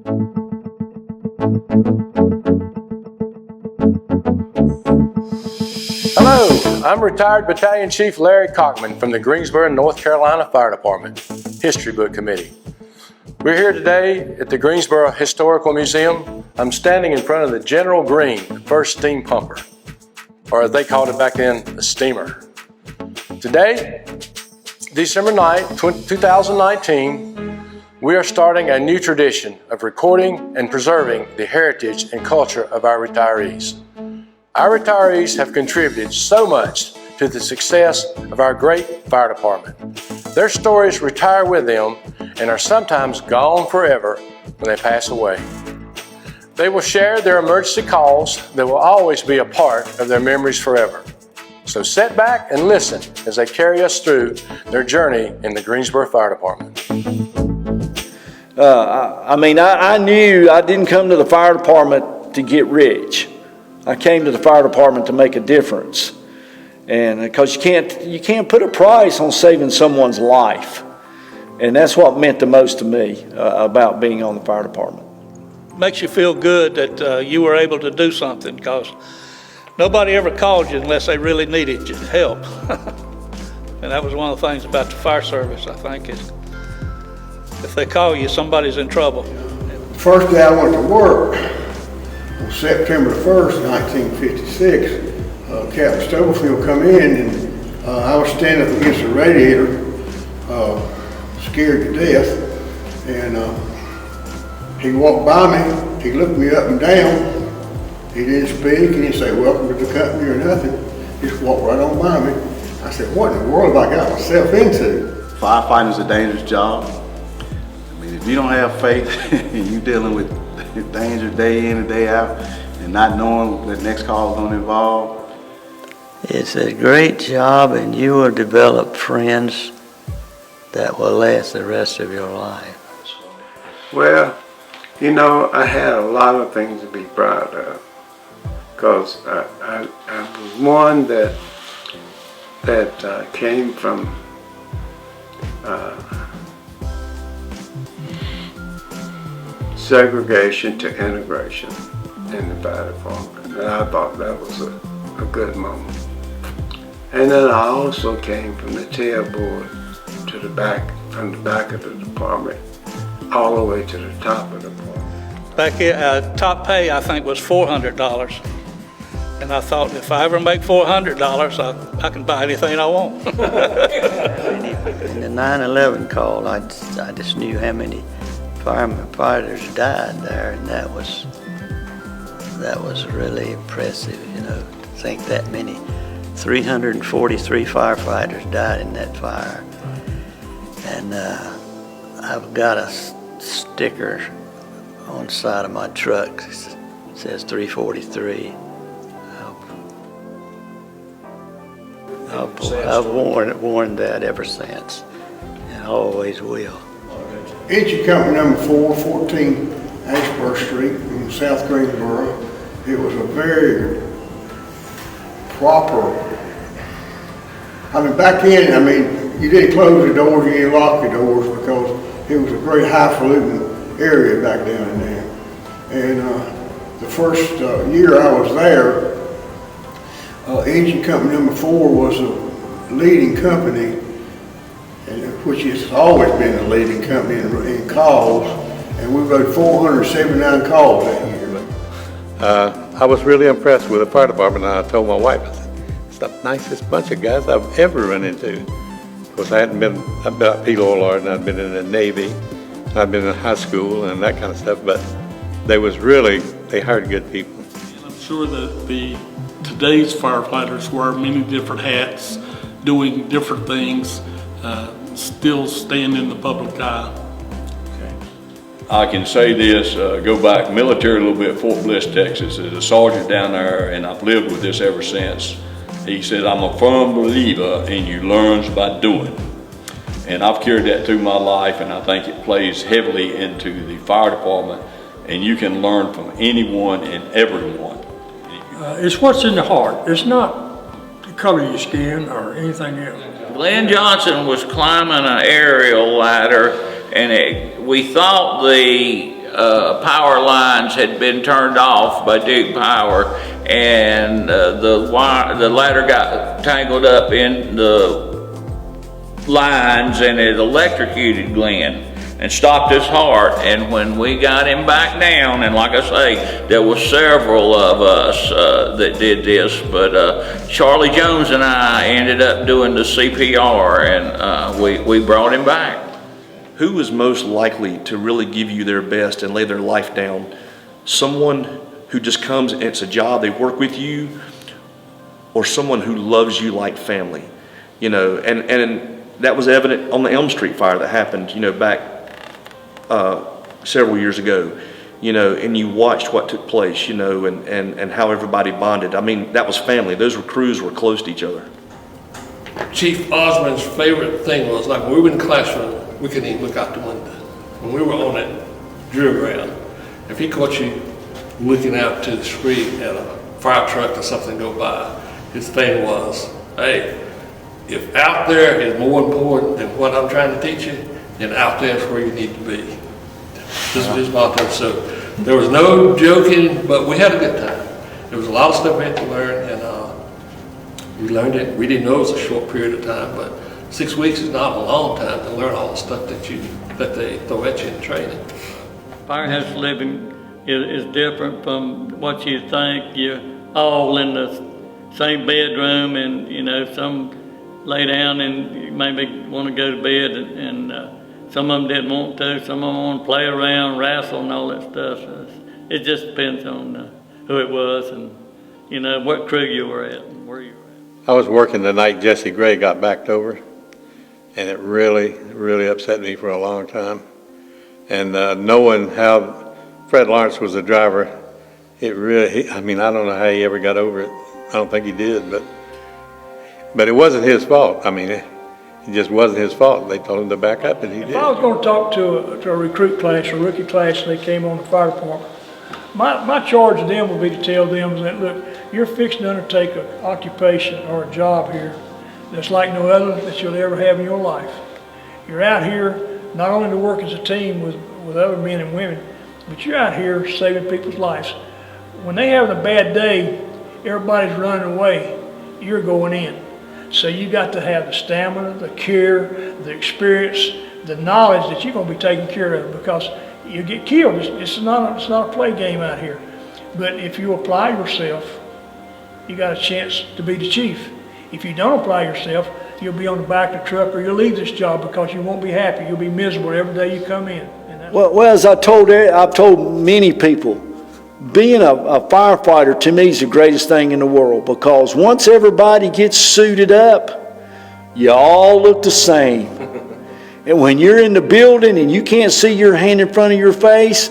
Hello, I'm retired Battalion Chief Larry Cockman from the Greensboro, North Carolina Fire Department History Book Committee. We're here today at the Greensboro Historical Museum. I'm standing in front of the General Green, the first steam pumper, or as they called it back then, the steamer. Today, December 9th, 2019, we are starting a new tradition of recording and preserving the heritage and culture of our retirees. Our retirees have contributed so much to the success of our great fire department. Their stories retire with them and are sometimes gone forever when they pass away. They will share their emergency calls that will always be a part of their memories forever. So sit back and listen as they carry us through their journey in the Greensboro Fire Department. I knew I didn't come to the fire department to get rich. I came to the fire department to make a difference. And because you can't put a price on saving someone's life. And that's what meant the most to me about being on the fire department. Makes you feel good that you were able to do something, because nobody ever called you unless they really needed your help. And that was one of the things about the fire service, I think, is if they call you, somebody's in trouble. The first day I went to work, on September 1st, 1956, Captain Stubblefield come in, and I was standing up against the radiator, scared to death, and he walked by me, he looked me up and down, he didn't speak, he didn't say welcome to the company or nothing, he just walked right on by me. I said, what in the world have I got myself into? Firefighting is a dangerous job. I mean, if you don't have faith and you're dealing with danger day in and day out and not knowing what the next call is going to involve. It's a great job, and you will develop friends that will last the rest of your life. Well, you know, I had a lot of things to be proud of, because I was one that came from segregation to integration in the fire department, and I thought that was a good moment. And then I also came from the tailboard to the back, from the back of the department, all the way to the top of the department. Back here, top pay I think was $400, and I thought if I ever make $400, I can buy anything I want. In the 9/11 call, I just knew how many firefighters died there, and that was really impressive, you know, to think that many. 343 firefighters died in that fire. And I've got a sticker on the side of my truck that says 343. I've worn that ever since, and I always will. Engine Company number 414 Ashburn Street in South Greensboro. It was a very proper, back then, you didn't close the doors, you didn't lock the doors, because it was a very highfalutin area back down in there. And the first year I was there, Engine Company number 4 was a leading company, which has always been a leading company in calls, and we wrote 479 calls that year. I was really impressed with the fire department, and I told my wife, I said, it's the nicest bunch of guys I've ever run into. Of course, I've been a P. Lord, and I'd been in the Navy, I'd been in high school and that kind of stuff, but they hired good people. And I'm sure that today's firefighters wear many different hats, doing different things, still staying in the public eye. I can say this, go back military a little bit, Fort Bliss, Texas. There's a sergeant down there, and I've lived with this ever since. He said, I'm a firm believer in you learns by doing. And I've carried that through my life, and I think it plays heavily into the fire department, and you can learn from anyone and everyone. It's what's in the heart. It's not the color of your skin or anything else. Glenn Johnson was climbing an aerial ladder, and we thought the power lines had been turned off by Duke Power, and the ladder got tangled up in the lines, and it electrocuted Glenn and stopped his heart. And when we got him back down, and like I say, there were several of us that did this, but Charlie Jones and I ended up doing the CPR, and we brought him back. Who is most likely to really give you their best and lay their life down? Someone who just comes and it's a job, they work with you, or someone who loves you like family? You know, and that was evident on the Elm Street fire that happened, you know, back several years ago, you know, and you watched what took place, you know, and how everybody bonded. I mean, that was family. Those crews were close to each other. Chief Osmond's favorite thing was, like, when we were in the classroom, we couldn't even look out the window. When we were on that drill ground, if he caught you looking out to the street at a fire truck or something go by, his thing was, hey, if out there is more important than what I'm trying to teach you, then out there is where you need to be. This is his motto. So there was no joking, but we had a good time. There was a lot of stuff we had to learn, and we learned it. We didn't know it was a short period of time, but 6 weeks is not a long time to learn all the stuff that they throw at you in training. Firehouse living is different from what you think. You're all in the same bedroom, and you know, some lay down and you maybe want to go to bed, and some of them didn't want to. Some of them want to play around, wrestle, and all that stuff. So it just depends on who it was, and you know what crew you were at and where you were at. I was working the night Jesse Gray got backed over, and it really upset me for a long time. And knowing how Fred Lawrence was the driver, it really, I mean, I don't know how he ever got over it. I don't think he did, but it wasn't his fault. I mean, it just wasn't his fault. They told him to back up, and he did. If I was going to talk to a recruit class, a rookie class, and they came on the fire department, my charge to them would be to tell them that, look, you're fixing to undertake an occupation or a job here that's like no other that you'll ever have in your life. You're out here not only to work as a team with other men and women, but you're out here saving people's lives. When they have a bad day, everybody's running away, you're going in. So you got to have the stamina, the care, the experience, the knowledge that you're going to be taken care of, because you get killed. It's not a play game out here. But if you apply yourself, you got a chance to be the chief. If you don't apply yourself, you'll be on the back of the truck, or you'll leave this job because you won't be happy. You'll be miserable every day you come in. Well, as I've told many people, being a firefighter to me is the greatest thing in the world, because once everybody gets suited up, you all look the same. And when you're in the building and you can't see your hand in front of your face,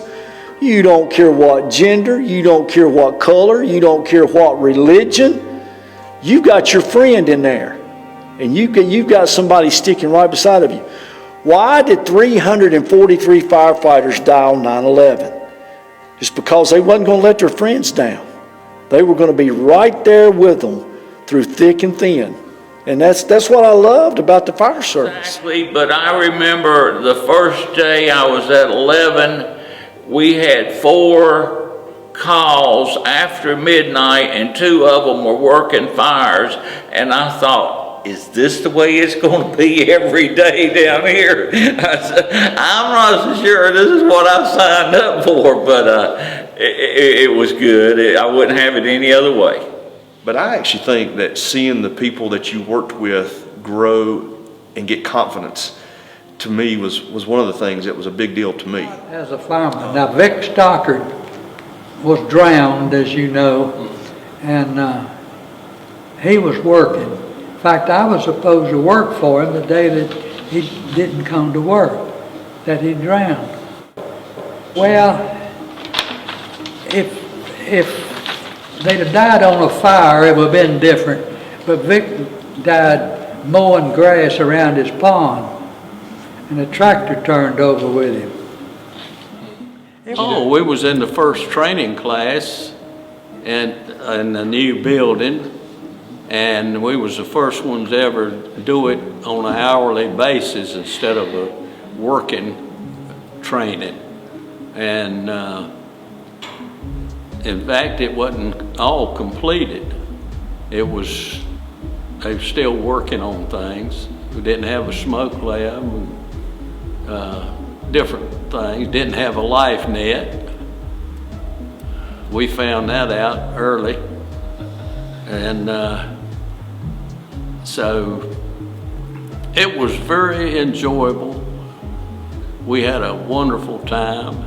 you don't care what gender, you don't care what color, you don't care what religion. You've got your friend in there, and you've got somebody sticking right beside of you. Why did 343 firefighters die on 9/11? It's because they wasn't going to let their friends down. They were going to be right there with them through thick and thin. And that's what I loved about the fire service. Exactly, but I remember the first day I was at 11, we had 4 calls after midnight, and 2 of them were working fires, and I thought, is this the way it's going to be every day down here? I said, I'm not so sure this is what I signed up for, but it was good. I wouldn't have it any other way. But I actually think that seeing the people that you worked with grow and get confidence, to me, was one of the things that was a big deal to me. As a fireman, now Vic Stockard was drowned, as you know, and he was working. In fact, I was supposed to work for him the day that he didn't come to work, that he drowned. Well, if they'd have died on a fire, it would have been different. But Vic died mowing grass around his pond, and a tractor turned over with him. Oh, we was in the first training class in a new building, and we was the first ones to ever do it on an hourly basis instead of a working training. And in fact, it wasn't all completed. They were still working on things. We didn't have a smoke lab, different things. Didn't have a life net. We found that out early. And so it was very enjoyable. We had a wonderful time.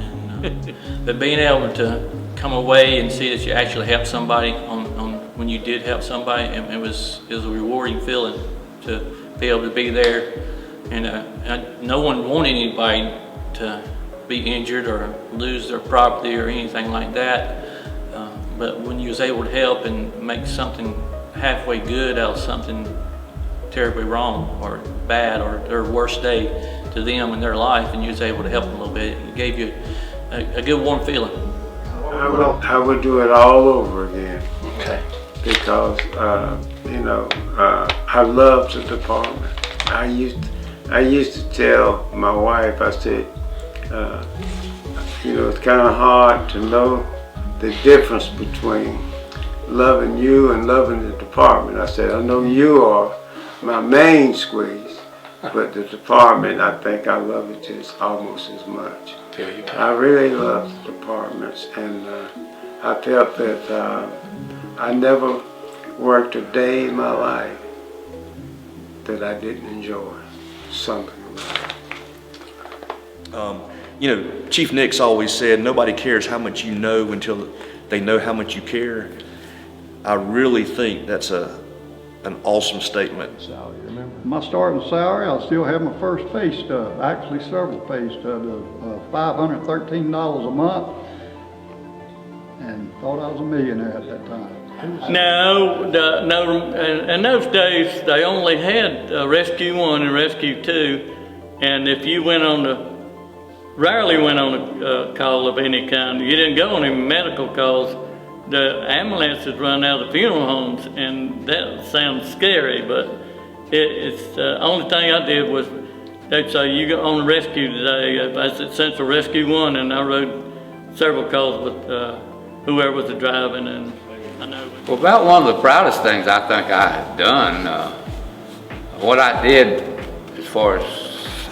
But being able to come away and see that you actually helped somebody when you did help somebody, it was a rewarding feeling to be able to be there. And no one wanted anybody to be injured or lose their property or anything like that. But when you was able to help and make something halfway good out of something terribly wrong or bad or their worst day to them in their life, and you was able to help them a little bit, it gave you a good warm feeling. I would do it all over again. Okay. Because you know, I loved the department. I used to tell my wife, I said, you know, it's kind of hard to know the difference between loving you and loving the department. I said, I know you are my main squeeze, but the department, I think I love it just almost as much. I really love the departments, and I felt that I never worked a day in my life that I didn't enjoy something about it. You know, Chief Nick's always said, nobody cares how much you know until they know how much you care. I really think that's an awesome statement. My starting salary, I still have my first pay stub, actually several pay stubs of $513 a month, and thought I was a millionaire at that time. No, in those days, they only had Rescue 1 and Rescue 2, and if you rarely went on a call of any kind. You didn't go on any medical calls. The ambulances run out of the funeral homes, and that sounds scary, but it's the only thing I did was they'd say, you go on rescue today. I was at Central Rescue 1, and I rode several calls with whoever was driving, and I know. Well, about one of the proudest things I think I have done, what I did as far as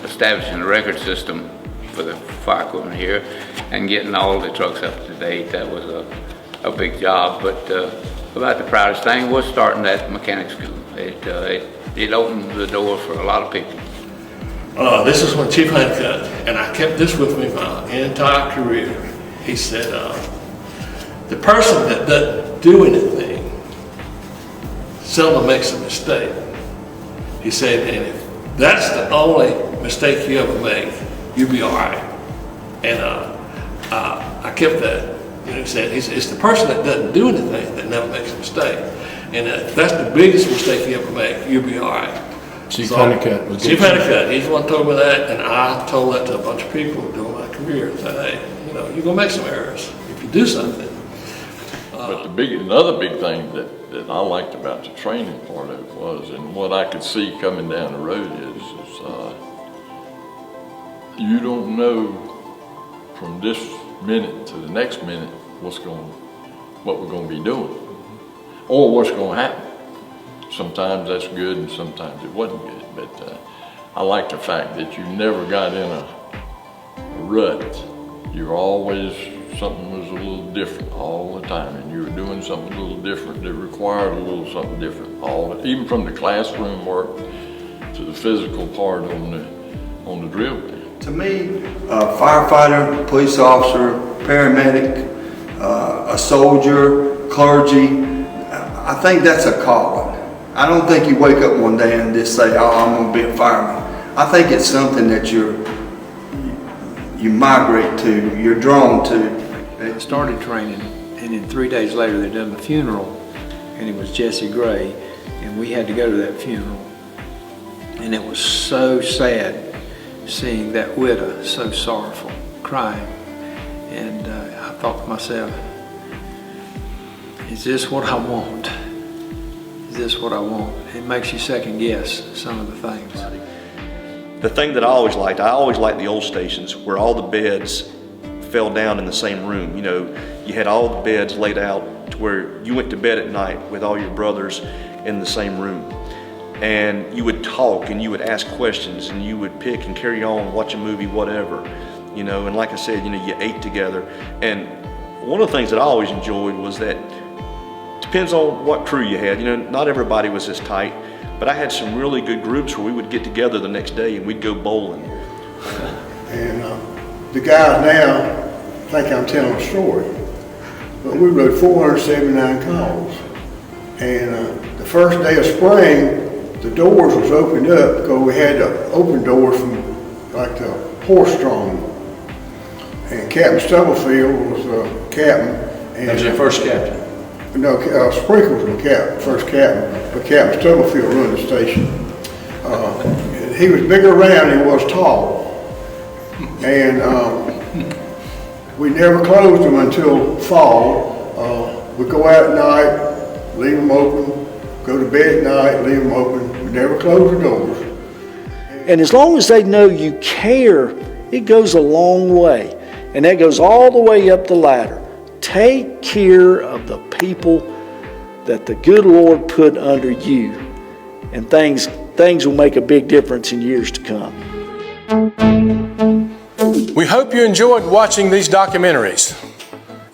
establishing the record system for the fire equipment here and getting all the trucks up to date, that was a big job. But about the proudest thing was starting that mechanic school. It opened the door for a lot of people. This is when Chief Honeycutt, and I kept this with me my entire career. He said, the person that doesn't do anything seldom makes a mistake. He said, and if that's the only mistake you ever make, you'll be all right. And I kept that. You know, he said, it's the person that doesn't do anything that never makes a mistake. And if that's the biggest mistake you ever make, you'll be all right. Chief Honeycutt was Chief Honeycutt, he's the one who told me that, and I told that to a bunch of people during my career. I said, hey, you know, you're gonna make some errors if you do something. But another big thing that I liked about the training part of it was, and what I could see coming down the road is you don't know from this minute to the next minute what we're going to be doing or what's going to happen. Sometimes that's good and sometimes it wasn't good, but I like the fact that you never got in a rut. You're always, something was a little different all the time, and you were doing something a little different that required a little something different, even from the classroom work to the physical part on the drill ground. To me, a firefighter, police officer, paramedic, a soldier, clergy, I think that's a calling. I don't think you wake up one day and just say, oh, I'm going to be a fireman. I think it's something that you migrate to, you're drawn to. I started training, and then 3 days later they done the funeral, and it was Jesse Gray, and we had to go to that funeral. And it was so sad seeing that widow, so sorrowful, crying. And I thought to myself, is this what I want? Is this what I want? It makes you second guess some of the things. The thing that I always liked the old stations where all the beds fell down in the same room. You know, you had all the beds laid out to where you went to bed at night with all your brothers in the same room. And you would talk and you would ask questions and you would pick and carry on, watch a movie, whatever. You know, and like I said, you know, you ate together. And one of the things that I always enjoyed was that, depends on what crew you had. You know, not everybody was as tight, but I had some really good groups where we would get together the next day and we'd go bowling. And the guys now think I'm telling a story, but we wrote 479 calls. And the first day of spring, the doors was opened up because we had to open doors from like the horse-drawn. And Captain Stubblefield was captain. And, That was your first captain? No, Sprinkles was the first captain, but Captain Stubblefield run the station. He was bigger around than he was tall. And we never closed them until fall. We go out at night, leave them open, go to bed at night, leave them open. We never close the doors. And as long as they know you care, it goes a long way. And that goes all the way up the ladder. Take care of the people that the good Lord put under you, and things will make a big difference in years to come. We hope you enjoyed watching these documentaries.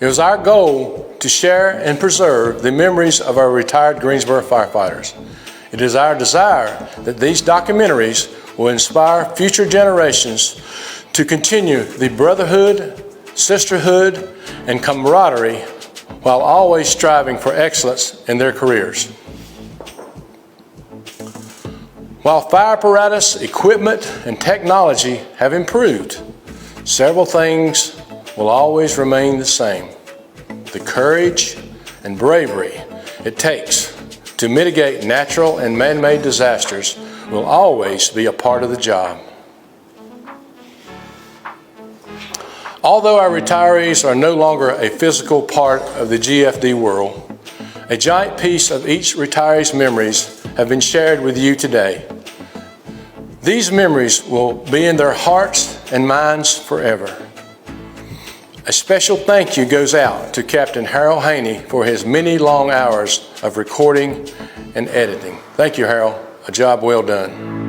It was our goal to share and preserve the memories of our retired Greensboro firefighters. It is our desire that these documentaries will inspire future generations to continue the brotherhood, sisterhood, and camaraderie while always striving for excellence in their careers. While fire apparatus, equipment, and technology have improved, several things will always remain the same. The courage and bravery it takes to mitigate natural and man-made disasters will always be a part of the job. Although our retirees are no longer a physical part of the GFD world, a giant piece of each retiree's memories have been shared with you today. These memories will be in their hearts and minds forever. A special thank you goes out to Captain Harold Haney for his many long hours of recording and editing. Thank you, Harold. A job well done.